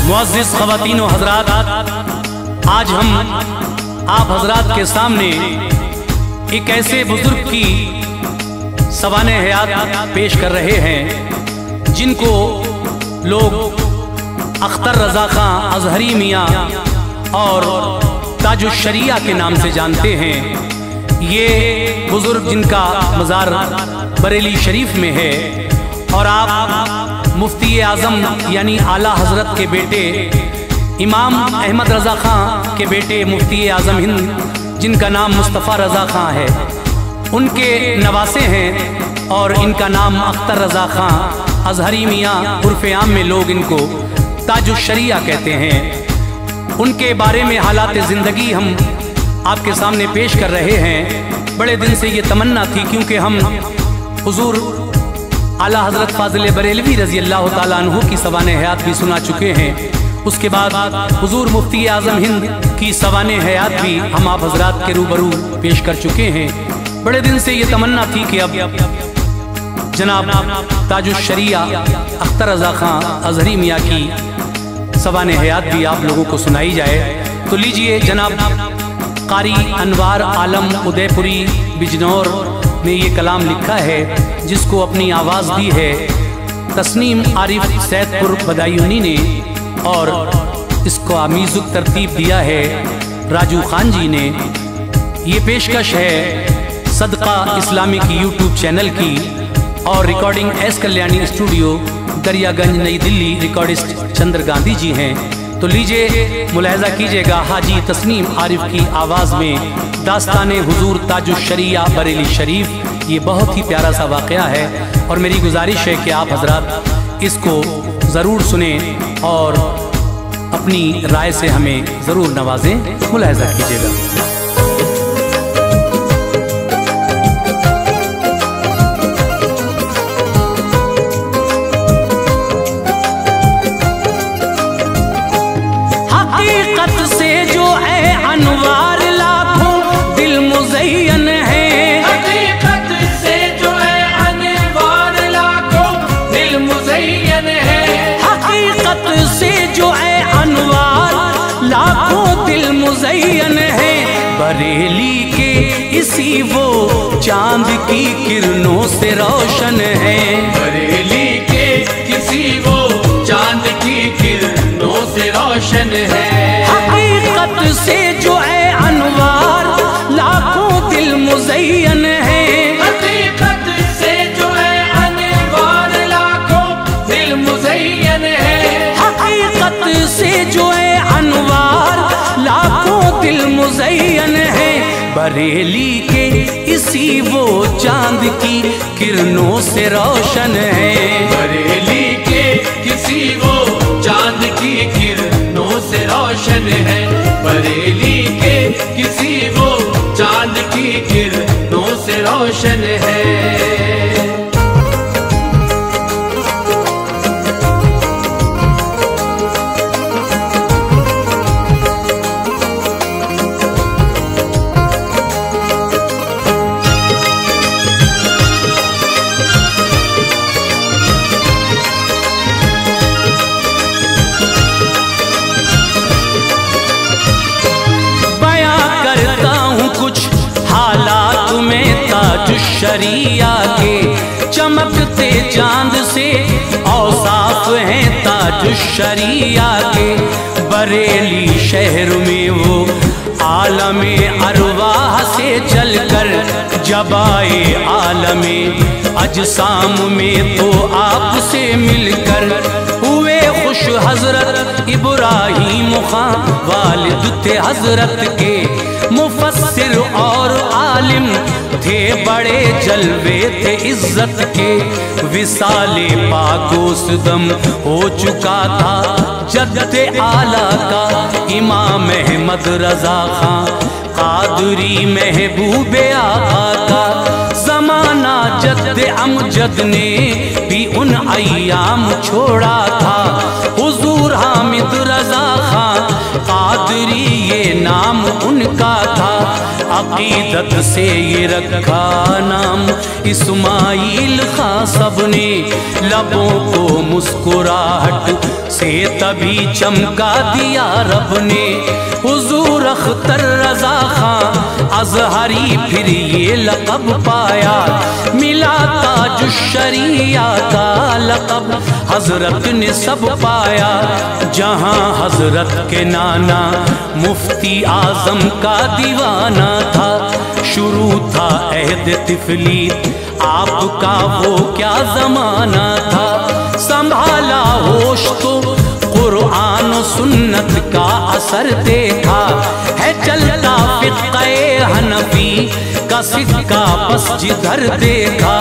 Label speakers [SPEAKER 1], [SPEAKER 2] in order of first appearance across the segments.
[SPEAKER 1] मुअज़्ज़िज़ ख़वातीन व हज़रात, आज हम आप हज़रात के सामने एक ऐसे बुजुर्ग की सवाने हयात पेश कर रहे हैं जिनको लोग अख्तर रज़ा खां अज़हरी मियाँ और ताजुश शरिया के नाम से जानते हैं। ये बुजुर्ग जिनका मज़ार बरेली शरीफ में है और आप मुफ्ती आज़म यानी आला हज़रत के बेटे इमाम अहमद रज़ा खां के बेटे मुफ्ती आज़म हिंद जिनका नाम मुस्तफ़ा रज़ा खां है, उनके नवासे हैं और इनका नाम अख्तर रज़ा खां अज़हरी मियाँ उर्फ़े आम में लोग इनको ताजुश शरिया कहते हैं। उनके बारे में हालात ज़िंदगी हम आपके सामने पेश कर रहे हैं। बड़े दिन से ये तमन्ना थी, क्योंकि हम हुज़ूर आला हज़रत फ़ाज़िल बरेलवी रज़ी अल्लाह ताला अन्हु की सवाने हयात भी सुना चुके हैं। उसके बाद हुज़ूर मुफ्ती आज़म हिंद की सवाने हयात भी हम आप हज़रात के रूबरू पेश कर चुके हैं। बड़े दिन से ये तमन्ना थी कि अब जनाब ताजुश शरिया अख्तर रज़ा खां अज़हरी मियाँ की सवाने हयात भी आप लोगों को सुनाई जाए। तो लीजिए, जनाब कारी अनवार आलम उदयपुरी बिजनौर ने ये कलाम लिखा है, जिसको अपनी आवाज़ दी है तस्नीम आरिफ सैदपुर बदायूनी ने, और इसको आमीज़ुक तरतीब दिया है राजू खान जी ने। ये पेशकश है सदका इस्लामी की यूट्यूब चैनल की, और recording S Kalyani studio Daryaganj नई दिल्ली, रिकॉर्डिस्ट चंद्र गांधी जी हैं। तो लीजिए मुलाहिज़ा कीजिएगा हाजी तस्नीम आरिफ की आवाज़ में दास्ताने हुजूर ताजुश शरिया बरेली शरीफ। ये बहुत ही प्यारा सा वाक़या है और मेरी गुजारिश है कि आप हजरात इसको ज़रूर सुने और अपनी राय से हमें ज़रूर नवाजें। मुलाहिज़ा कीजिएगा।
[SPEAKER 2] बरेली के इसी वो चांद की किरणों से रोशन है।
[SPEAKER 3] बरेली के किसी वो चांद की किरणों से रोशन है।
[SPEAKER 2] हकीकत से जो है अनवार लाखों दिल मुज़य्यन है।
[SPEAKER 3] हकीकत से जो है अनवार लाखों दिल मुज़य्यन है।
[SPEAKER 2] हकीकत से जो है अनवार लाखों दिल मुज़य्यन है। बरेली के इसी वो चांद की किरणों से रोशन है।
[SPEAKER 3] बरेली के किसी वो चांद की किरणों से रोशन है। बरेली के किसी वो चांद की किरणों से रोशन है।
[SPEAKER 2] शरिया के चमकते चांद से औसाफ हैं ताजुश शरिया के। बरेली शहर में वो आलमे अरवाह से चलकर जब आए आलमे अजसाम में तो आपसे मिलकर हुए खुश हजरत इब्राहीम खां वालिद थे हजरत के। मुफस्सिर और आलिम थे, बड़े जलवे थे इज्जत के। विसाले पाकोसदम हो चुका था जद्दे आला का इमाम अहमद रज़ा खां कादरी महबूबे आका का। ज़माना जद्दे अमजद ने भी उन अय्याम छोड़ा था। हुजूर हामिद रज़ा खां कादरी ये नाम उनका था। अकीदत से ये रखा नाम इस्माइल खां सबने, लबों को मुस्कुराहट से तभी चमका दिया रब ने। हुजूर अख्तर रजा खां अजहरी फिर ये लक़ब पाया, मिला ताज शरिया का लक़ब हजरत ने सब पाया। जहां हजरत के नाना मुफ्ती आजम का दीवाना था, शुरू था अहद तिफली आपका वो क्या जमाना था। संभाला होश तो कुरान और सुन्नत का असर देखा, है चलता फिक़्हे हनफी का सिक्का बस जिधर देखा।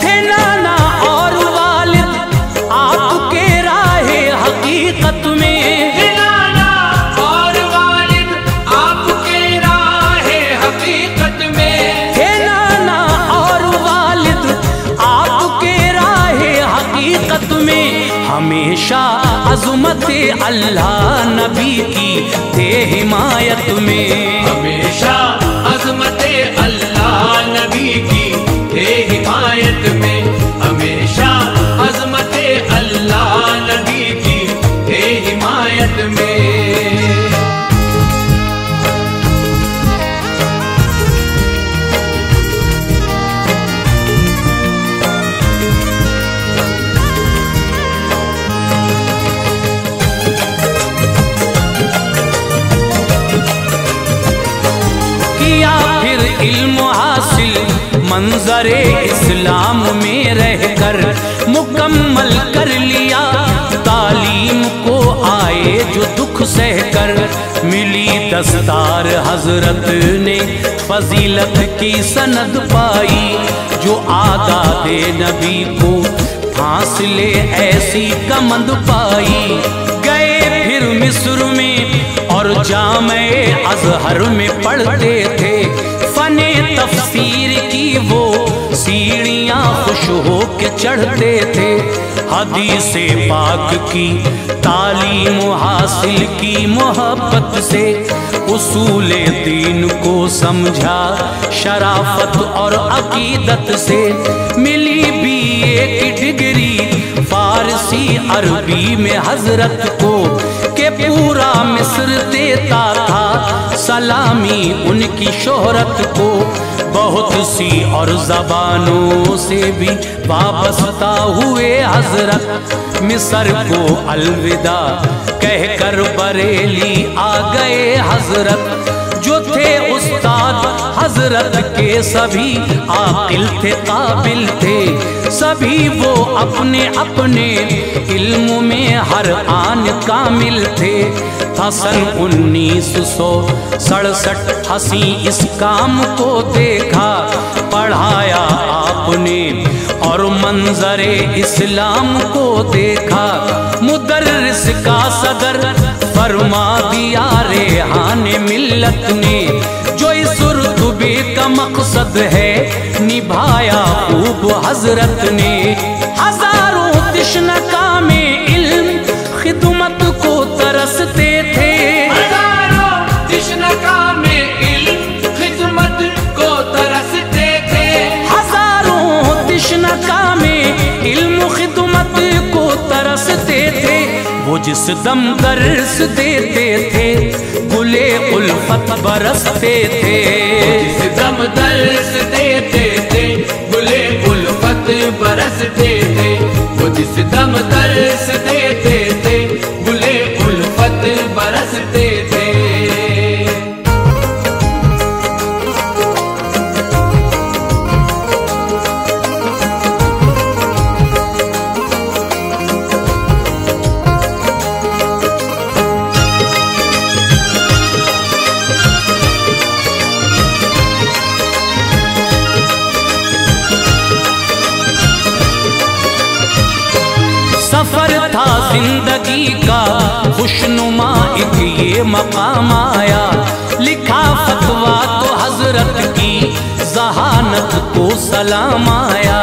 [SPEAKER 2] थे नाना और वालिद आपके राहे हकीकत में,
[SPEAKER 3] थे नाना और वालिद आपके राहे हकीकत में,
[SPEAKER 2] थे नाना और वालिद आपके राहे हकीकत में। हमेशा अज़मत अल्लाह नबी की थे हिमायत में,
[SPEAKER 3] हमेशा अज़मत अल्लाह नबी की थे हिमायत में, हमेशा अज़मत अल्लाह नबी की थे हिमायत में।
[SPEAKER 2] किया फिर इल्म हासिल मंजरे इस्लाम में रहकर, मुकम्मल कर लिया तालीम को आए जो दुख सहकर। मिली दस्तार हजरत ने फजीलत की सनद पाई, जो आदाते नबी को फासले ऐसी कमंद पाई। गए फिर मिस्र में और जामे अजहर में पढ़ते थे, फने तफसीर की वो सीढ़ियाँ खुश हो के चढ़ते थे। हदीसे पाक की तालीम हासिल की मोहब्बत से, उसूले दीन को समझा शराफत और अकीदत से। मिली BA की डिग्री फारसी अरबी में हजरत को, के पूरा मिस्र देता था सलामी उनकी शोहरत को। बहुत सी और जबानों से भी वाबस्ता हुए हजरत, मिस्र को अलविदा कहकर बरेली आ गए हजरत। जो थे उस्ताद हजरत के सभी आकिल थे, काबिल थे सभी वो अपने अपने इल्म में हर आन कामिल थे। था सन 1967 हंसी इस काम को देखा, पढ़ाया आपने और मंजरे इस्लाम को देखा। मुदर्रिस का सदर फरमा दिया रेहाने मिल्लत ने, जो इस रुतबे का मकसद है निभाया खूब हजरत ने। हजारों तिश्नका में इल्म खिदमत को तरसते थे,
[SPEAKER 3] हजारों तिश्नका में इल्म खिदमत को तरसते थे,
[SPEAKER 2] हजारों तिश्नका में इल्म खिदमत को तरसते थे। वो जिस दम दर्स देते थे गुले उल्फत बरसते थे,
[SPEAKER 3] जिस दम दर्स देते थे गुले उल्फत बरसते थे। वो जिस दम दर्स देते थे गुले उल्फत बरसते थे।
[SPEAKER 2] सफर था जिंदगी का खुशनुमा एक ये मकाम आया। लिखा फतवा तो हजरत की जहानत को सलाम आया।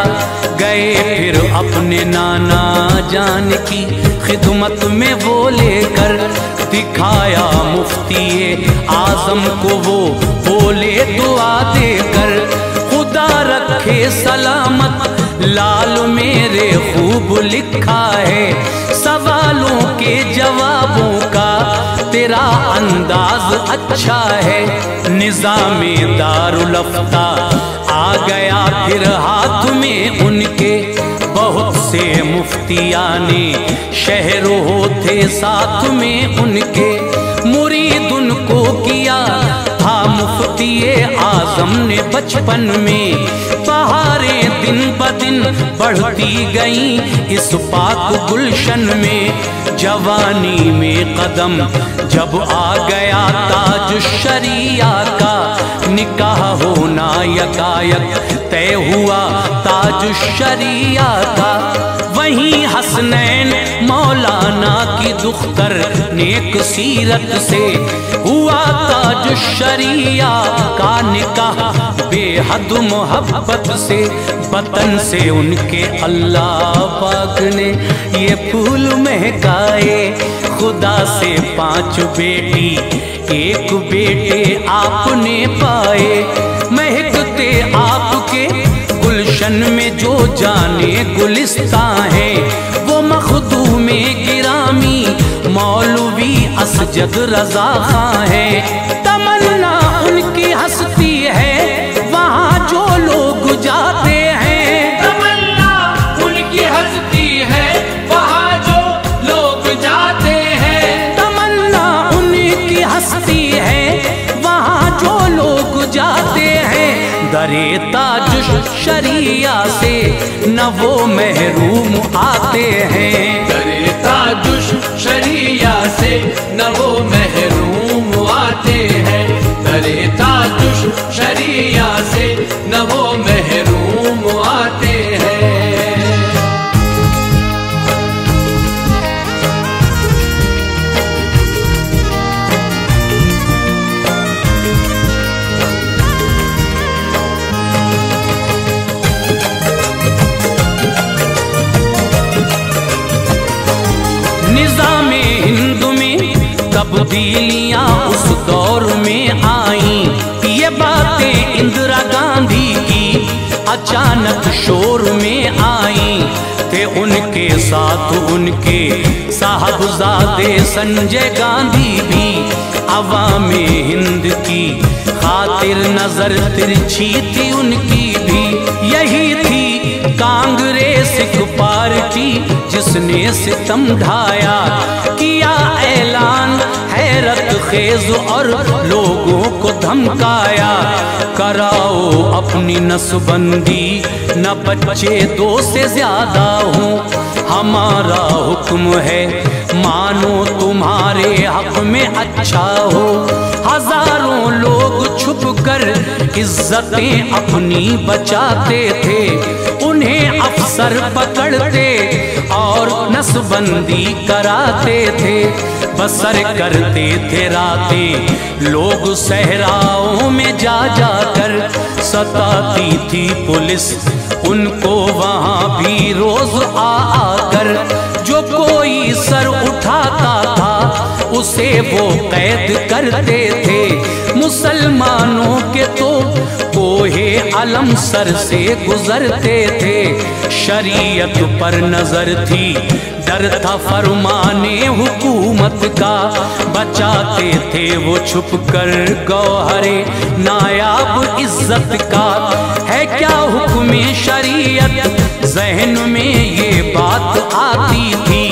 [SPEAKER 2] गए गए फिर अपने नाना जान की खिदमत में वो लेकर, दिखाया मुफ्ती आजम को वो बोले दुआ देकर, खुदा रखे सलामत लाल मेरे खूब लिखा है, सवालों के जवाबों का तेरा अंदाज अच्छा है। निज़ामे दारुल अफ्ता आ गया फिर हाथ में उनके, बहुत से मुफ्तियाने शहरों थे साथ में उनके, मुरीद उनको किया था मुफ्ती आजम ने बचपन में। बहारें दिन ब दिन बढ़ती गईं इस पाक गुलशन में, जवानी में कदम जब आ गया ताज शरिया का, निकाह होना यकायक तय हुआ ताज शरिया का। वहीं हसनैन मौलाना की दुख्तर नेक सीरत से हुआ ताज शरिया का निकाह बेहद मोहब्बत से। वतन से उनके अल्लाह पाक ने ये फूल महकाए, खुदा से 5 बेटी 1 बेटे आपने पाए। महकते आपके गुलशन में जो जाने गुलिस्तां है, वो मखदूमे गिरामी मौलवी असजद रजा खां है। तमन्ना उनकी हस्ती है वहाँ जो लोग जाते हैं,
[SPEAKER 3] तमन्ना उनकी हस्ती है वहाँ जो लोग जाते हैं।
[SPEAKER 2] तमन्ना उनकी हस्ती है वहाँ जो लोग जाते हैं। दरे ताज शरिया से न वो महरूम आते हैं,
[SPEAKER 3] दरे ताज शरिया से न वो महरूम आते हैं। दरे ताज शरिया से न वो महरूम आते हैं।
[SPEAKER 2] निज़ामे हिंद में तब्दीलियाँ उस दौर में आई, ये बातें इंदिरा गांधी की अचानक शोर में आई। थे उनके साथ उनके साहबजादे संजय गांधी भी, अवामे हिंद की खातिर नजर तिरछी थी उनकी भी। यही थी कांग्रेस एक पार्टी जिसने सितम ढाया, किया ऐलान हैरत खेज और लोगों को धमकाया। कराओ अपनी नसबंदी न बच्चे 2 से ज्यादा हो, हमारा हुक्म है मानो तुम्हारे हक में अच्छा हो। हजारों लोग छुप कर इज्जतें अपनी बचाते थे, उन्हें अफसर पकड़ते और नसबंदी कराते थे। बसर करते थे रातें लोग सहराओं में जा जाकर, सताती थी पुलिस उनको वहाँ भी रोज आ आकर। जो कोई सर उठाता था उसे वो कैद करते थे, मुसलमानों के तो कोहे अलम सर से गुजरते थे। शरीयत पर नजर थी, डर था फरमाने हुकूमत का, बचाते थे वो छुप कर गौहरे नायाब इज्जत का। है क्या हुक्म शरीयत जहन में ये बात आती थी,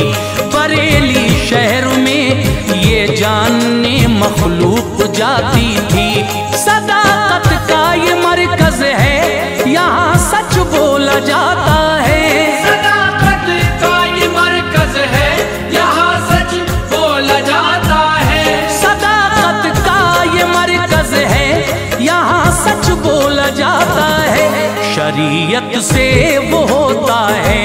[SPEAKER 2] बरेली शहर में ये जानने मखलूक जाती थी। सदाकत का ये मरकज है यहाँ सच बोला जाता है,
[SPEAKER 3] सदाकत का ये मरकज है यहाँ सच बोला जाता है।
[SPEAKER 2] सदाकत का ये मरकज है यहाँ सच बोला जाता है। शरीयत से वो होता है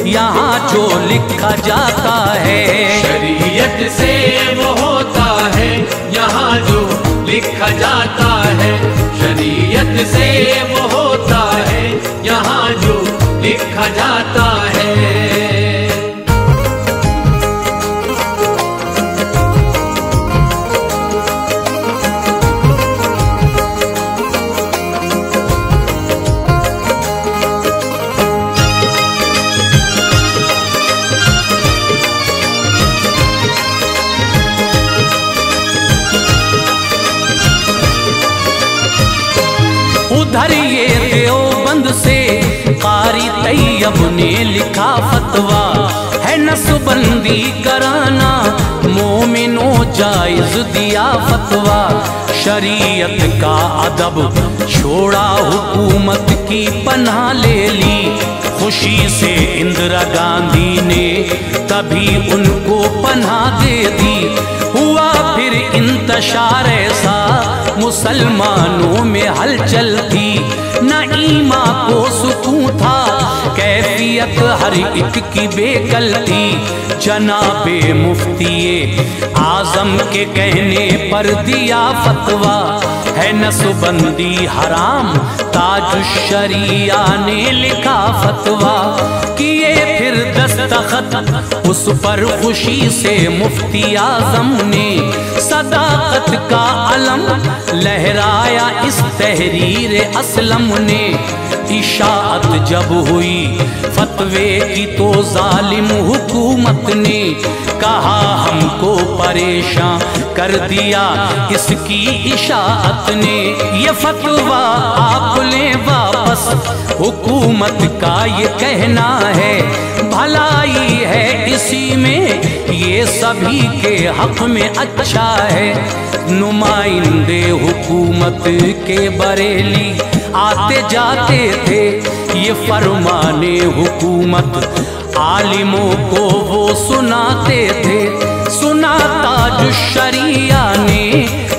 [SPEAKER 2] यहाँ जो लिखा जाता है,
[SPEAKER 3] शरीयत से वो होता है यहाँ जो लिखा जाता है। शरीयत से वो होता है यहाँ जो लिखा देखा जाता है।
[SPEAKER 2] उधर ये देवबंद से कारी तैयब ने लिखा फतवा है नसबंदी कराना मोमिनो जायज दिया फतवा। शरीयत का अदब छोड़ा हुकूमत की पनाह ले ली। खुशी से इंदिरा गांधी ने तभी उनको पनाह दे दी। हुआ फिर इंतशार ऐसा मुसलमानों में हलचल थी। न ईमा को सुकून था कैफियत हर एक की बेकल थी। जनाबे मुफ्तिये आजम के कहने पर दिया फतवा है नसबंदी हराम। ताजुश्शरिया ने लिखा फतवा किए फिर दस्तखत उस पर खुशी से मुफ्ती आजम ने। सदाकत का अलम लहराया इस तहरीर असलम ने। इशाअत जब हुई फतवे की तो जालिम हुकूमत ने कहा हमको परेशान कर दिया इसकी इशाअत ने। ये फतवा आप ले वापस हुकूमत का ये कहना है। भलाई है इसी में ये सभी के हक में अच्छा है। नुमाइंदे हुकूमत के बरेली आते जाते थे ये फरमाने हुकूमत आलिमों को वो सुनाते थे। सुना ताजुश्शरिया ने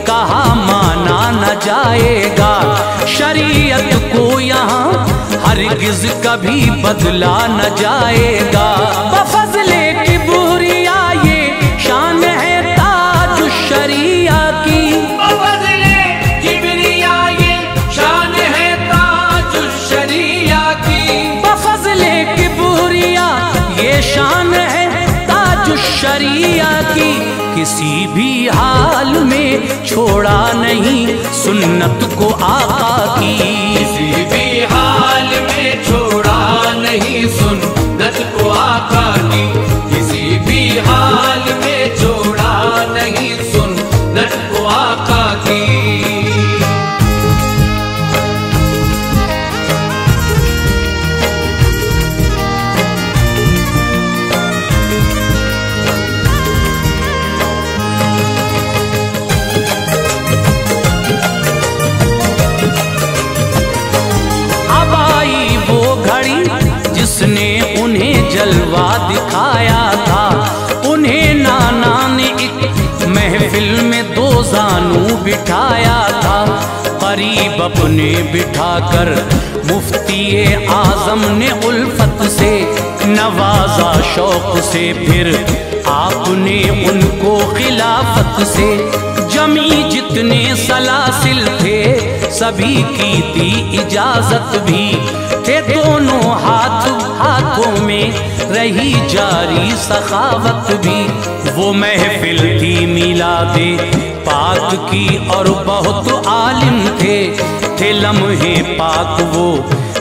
[SPEAKER 2] कहा माना न जाएगा। शरीयत को यहाँ हरगिज कभी बदला न जाएगा। बफज़ले किबरिया ये शान है ताजुश्शरिया की।
[SPEAKER 3] बफज़ले किबरिया ये शान है ताजुश्शरिया की।
[SPEAKER 2] बफज़ले किबरिया ये शान है ताजुश्शरिया की। किसी भी हाल में छोड़ा नहीं सुन्नत को आका की।
[SPEAKER 3] किसी भी हाल में छोड़ा नहीं सुन्नत को आका की। किसी भी हाल में छोड़ा नहीं सुन्नत को आका की।
[SPEAKER 2] जिसने उन्हें जलवा दिखाया था। उन्हें नाना ने एक महफिल में दो जानू बिठाया था। करीब अपने बिठाकर मुफ्ती आजम ने उल्फत से नवाजा शौक से। फिर आपने उनको खिलाफत से जमी जितने सलासिल थे सभी की थी इजाजत भी। थे दोनों हाथों में रही जारी सखावत भी। वो महफिल थी मिलादे पाक की और बहुत आलिम थे लम्हे पाक वो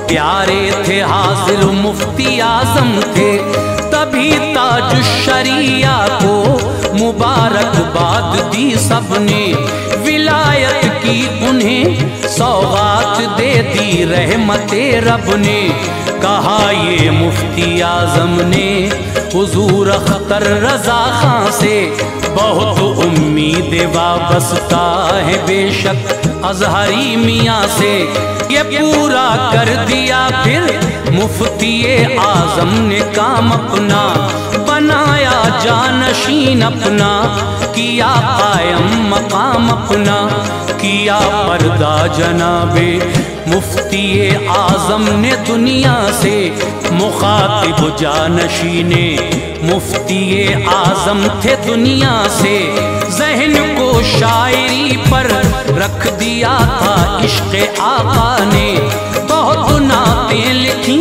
[SPEAKER 2] प्यारे थे हाजिर मुफ्ती आजम थे। तभी ताजुश्शरिया को मुबारकबाद दी सबने। विलायत की उन्हें सौगात दे दी रहमते रब ने। कहा ये मुफ्ती आजम ने हुजूर अख्तर रजा खां से बहुत उम्मीद वाबस्ता है बेशक अजहरी मियाँ से। ये पूरा कर दिया फिर मुफ्ती आजम ने काम अपना। बनाया जानशीन अपना किया कायम मकाम अपना। किया पर्दा जनाबे मुफ्ती आजम ने दुनिया से। मुखातिब जानशीने मुफ्ती आजम थे दुनिया से। जहन को शायरी पर रख दिया था इश्क़ आका ने। बहुत नातें लिखी,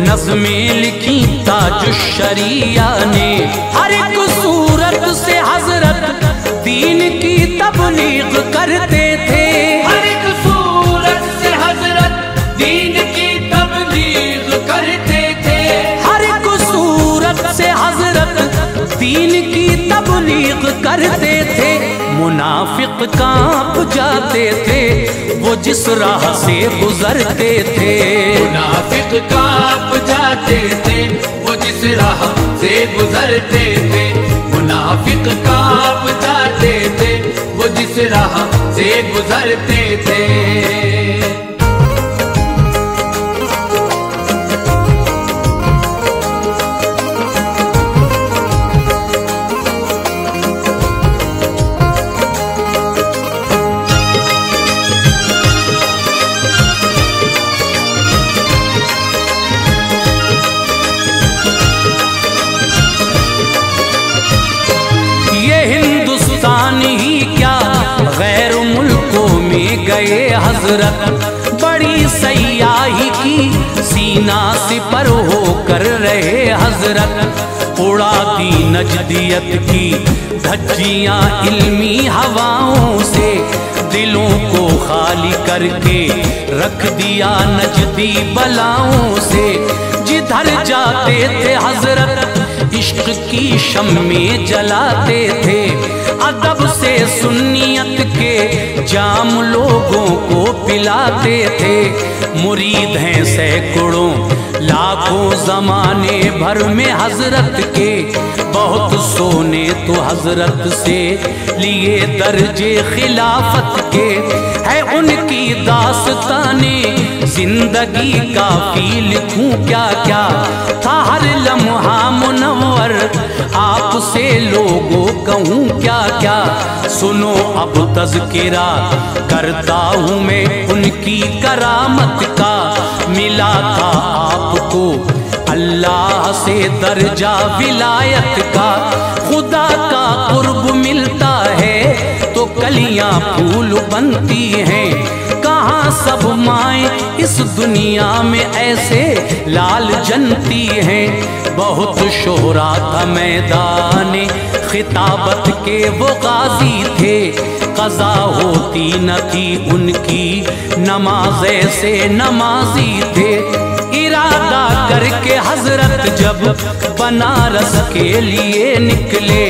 [SPEAKER 2] नज़में लिखी ताजुश्शरिया ने। हर एक सूरत से हजरत दीन की तबलीग करते थे।
[SPEAKER 3] हर एक सूरत से हजरत दीन की तबलीग करते थे।
[SPEAKER 2] हर एक सूरत से हजरत दीन की तबलीग करते थे। मुनाफिक कांप जाते थे वो जिस राह से गुजरते थे।
[SPEAKER 3] मुनाफिक कांप जाते थे वो जिस राह से गुजरते थे। मुनाफिक कांप जाते थे वो जिस राह से गुजरते थे।
[SPEAKER 2] गए हजरत बड़ी सयाही की सीना सिपर होकर रहे हजरत। उड़ा दी नजदियत की धज्जियां इल्मी हवाओं से। दिलों को खाली करके रख दिया नजदी बलाओं से। जिधर जाते थे हजरत इश्क की शम्में जलाते थे। अदब से सुन्नियत के जाम लोगों को पिलाते थे। मुरीद हैं सैकड़ों लाखों जमाने भर में हजरत के। बहुत सोने तो हजरत से लिए दर्जे खिलाफत के। है उनकी दास्ताने जिंदगी काफी लिखूं क्या क्या। था हर लम्हा मुनव्वर आपसे लोगों कहूँ क्या क्या। सुनो अब तज़किरा करता हूँ मैं उनकी करामत का। मिला था आपको अल्लाह से दर्जा विलायत का। खुदा का कुर्ब मिलता है तो कलियां फूल बनती हैं। कहाँ सब माएँ इस दुनिया में ऐसे लाल जनती हैं। बहुत शोहरा था मैदाने खिताबत के वो गाजी थे। कज़ा होती न थी उनकी नमाज से नमाजी थे। इरादा करके हजरत जब बनारस के लिए निकले।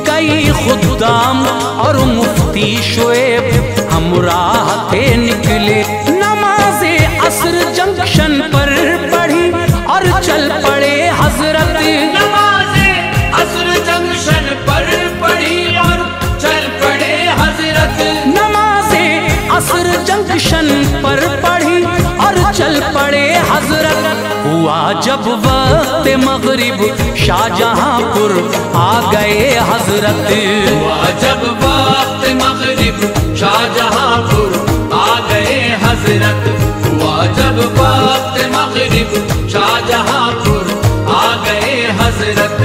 [SPEAKER 2] कई खुद्दाम और मुफ्ती शुएब हमराह थे निकले। नमाज़े असर जंक्शन पर पढ़ी और चल पड़े हजरत।
[SPEAKER 3] नमाज़े असर जंक्शन पर पढ़ी और चल पड़े हजरत।
[SPEAKER 2] नमाज़े असर जंक्शन पर पढ़ी और चल पड़े हजरत। हुआ जब वक्त मगरिब शाहजहांपुर आ गए हजरत।
[SPEAKER 3] हुआ जब वक्त मगरिब शाहजहांपुर आ गए हजरत। हुआ जब वक्त मगरिब शाहजहांपुर आ गए हजरत।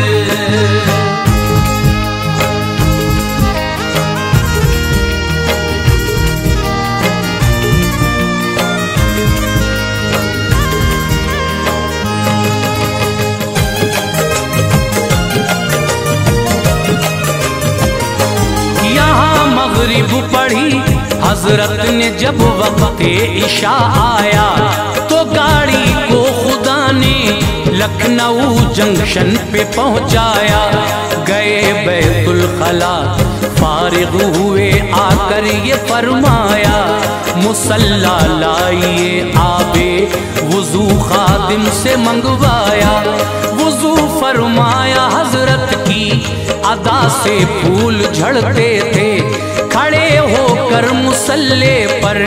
[SPEAKER 2] मगरिब पढ़ी हजरत ने जब वक्त इशा आया। तो गाड़ी को खुदा ने लखनऊ जंक्शन पे पहुंचाया। गए बैतुल खला फारिग हुए आकर ये फरमाया। मुसल्ला लाइए आबे वुजू खादिम से मंगवाया। वुजू फरमाया हजरत की अदा से फूल झड़ते थे। खड़े होकर मुसल्ले पर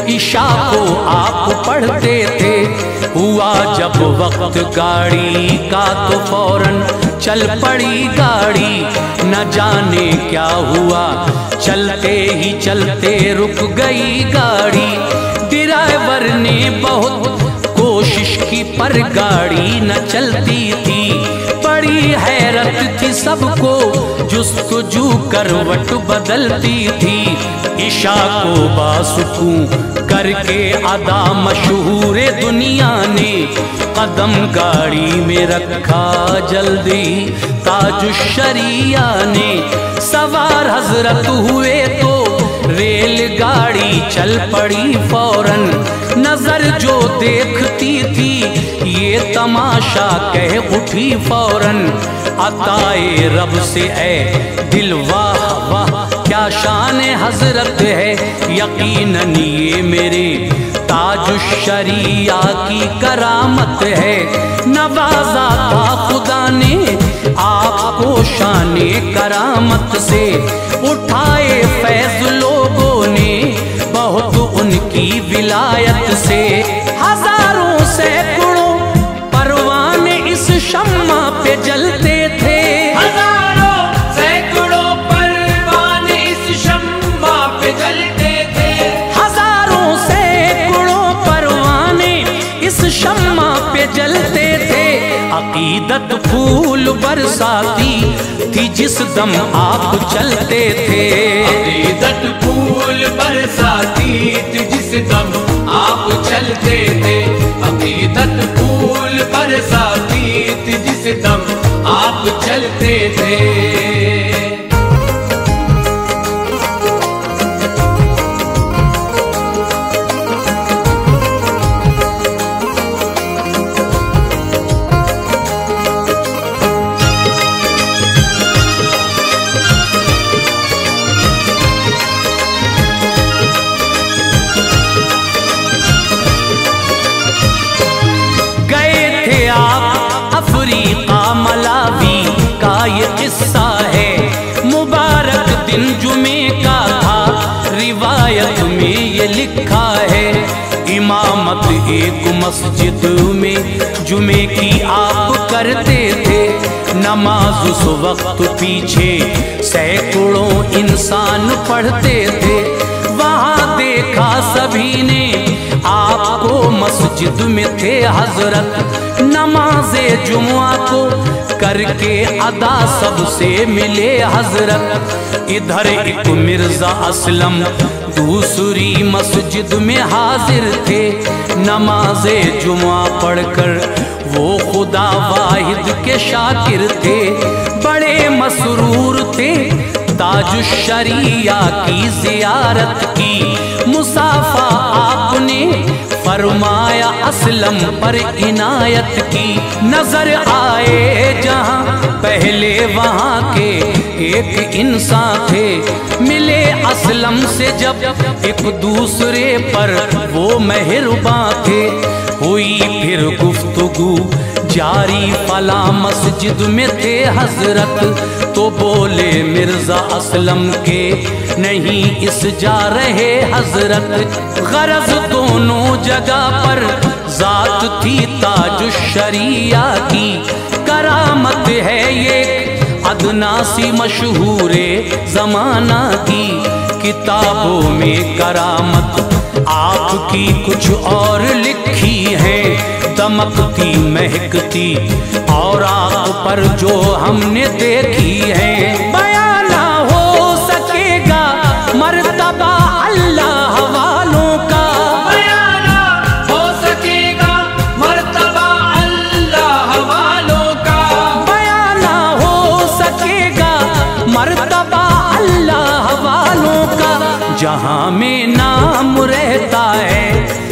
[SPEAKER 2] इशा को आप पढ़ते थे। हुआ जब वक्त गाड़ी का तो फौरन चल पड़ी गाड़ी। न जाने क्या हुआ चलते ही चलते रुक गई गाड़ी। ड्राइवर ने बहुत कोशिश की पर गाड़ी न चलती थी। बड़ी हैरत थी सबको, जुस्तजू करवट बदलती थी। ईशा को बासुकूं करके अदा मशहूर दुनिया ने, कदम गाड़ी में रखा जल्दी ताजुश्शरिया ने। सवार हजरत हुए तो रेलगाड़ी चल पड़ी फौरन, नजर जो देखती थी ये तमाशा कह उठी फौरन। अताए रब से ए दिल वाह वाह क्या शान हजरत है, यकीनन ये मेरे ताजुश्शरिया की करामत है। नवाजा था खुदा ने आपको शाने करामत से, उठाए फैज लोगों ने बहुत उनकी विलायत से। हजारों सैकड़ों परवाने इस शम्मा पे जलते थे,
[SPEAKER 3] हजारों सैकड़ों परवाने इस शम्मा पे जलते थे।
[SPEAKER 2] हजारों सैकड़ों परवाने इस शम्मा पे जलते थे। अकीदत फूल बरसाती थी जिस दम आप चलते थे।
[SPEAKER 3] अकीदत फूल बरसाती थी जिस दम आप चलते थे। अकीदत फूल बरसाती थी जिस दम आप चलते थे।
[SPEAKER 2] अफ्रीका मलावी का ये किस्सा है, मुबारक दिन जुमे का था, रिवायत में ये लिखा है। इमामत एक मस्जिद में जुमे की आप करते थे, नमाज उस वक्त पीछे सैकड़ों इंसान पढ़ते थे। वहाँ देखा सभी ने आपको मस्जिद में थे हजरत, नमाज़े जुमुआ को करके अदा सबसे मिले हजरत। इधर एक मिर्जा असलम दूसरी मस्जिद में हाजिर थे, नमाज़े जुमुआ पढ़कर वो खुदा वाहिद के शाकिर थे। बड़े मसरूर थे ताजुश्शरिया की जियारत की, मुसाफा आपने फरमाया असलम पर इनायत की। नजर आए जहां पहले वहां के एक इंसान थे, मिले असलम से जब एक दूसरे पर वो मेहरबान थे। हुई फिर गुफ्तगू जारी, फला मस्जिद में थे हजरत, तो बोले मिर्जा असलम के नहीं इस जा रहे हजरत। गरज दोनों जगह पर जात थी ताजुश्शरिया की, करामत है ये अदनासी मशहूरे जमाना की। किताबों में करामत आपकी कुछ और लिखी है, दमकती महकती और आग पर जो हमने देखी है। बयान ना हो सकेगा मर्तबा अल्लाह वालों का,
[SPEAKER 3] बयान ना हो सकेगा मर्तबा अल्लाह वालों का।
[SPEAKER 2] बयान ना हो सकेगा मर्तबा अल्लाह वालों का। जहाँ में नाम रहता है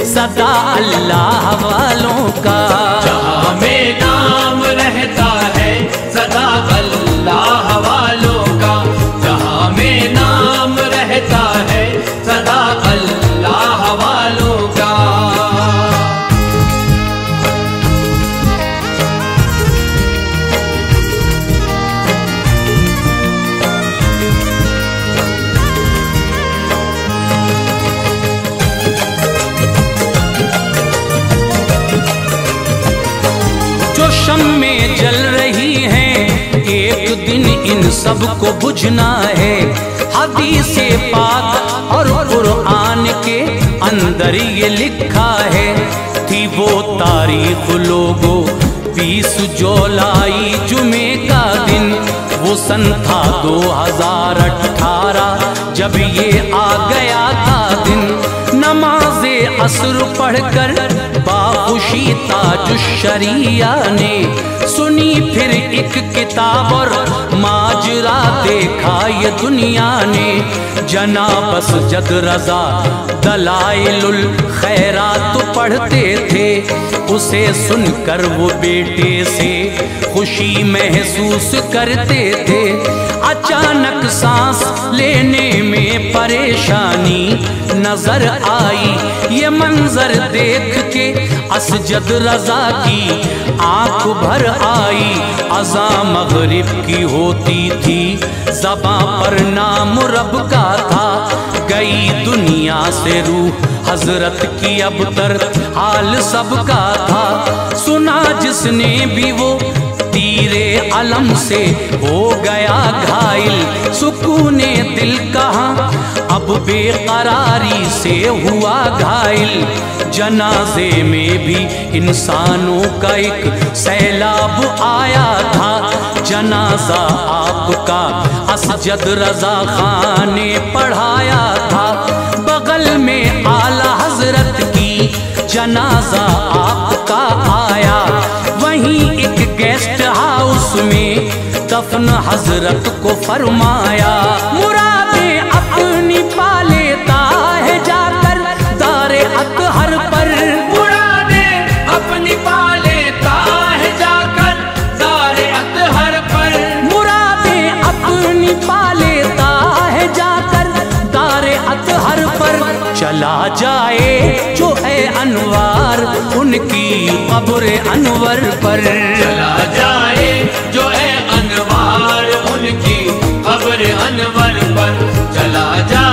[SPEAKER 2] सदा अल्लाह वालों का,
[SPEAKER 3] जहाँ में नाम रहता है सदा अल्लाह वालों का। जहाँ में नाम रहता है सदा अल्लाह वालों का।
[SPEAKER 2] शम्में जल रही हैं, एक दिन इन सब को बुझना है। हदीसे पाक और कुरान के अंदर ये लिखा है, थी वो तारीख लोगों 20 जुलाई जुमे का दिन, वो सन था 2018 जब ये आ गया था दिन। नमाज़े असर पढ़कर बाखुशी ताजुश्शरिया ने सुनी फिर एक किताब और माजरा देखा ये दुनिया ने। जनाब असजद रजा दलाइलुल खैरात पढ़ते थे, उसे सुनकर वो बेटे से खुशी महसूस करते थे। अचानक सांस लेने में परेशानी नजर आई, ये मंजर देख के असजद रजा की आंख भर आई। अज़ा मगरिब की होती थी, ज़बां पर नाम रब का था। गई दुनिया से रूह हजरत की अब तर हाल सबका था। सुना जिसने भी वो तीरे अलम से हो गया घायल, सुकूने दिल कहाँ अब बेकरारी से हुआ घायल। जनाजे में भी इंसानों का एक सैलाब आया था। जनाजा आपका असजद रजा खान ने पढ़ाया था। बगल में आला हजरत की जनाजा आपका आया। वहीं एक गेस्ट हाउस में दफन हजरत को फरमाया। मुरादे अपनी पा लेता है जाकर दारे अतहर पर,
[SPEAKER 3] मुरादे अपनी पा लेता है जाकर दारे अतहर पर।
[SPEAKER 2] मुरादे अपनी पा लेता है जाकर दारे अतहर पर। चला जाए जो है अनवार उनकी कब्र अनवर पर।
[SPEAKER 3] चला जाए जो है अनवार उनकी कब्र अनवर पर। चला जाए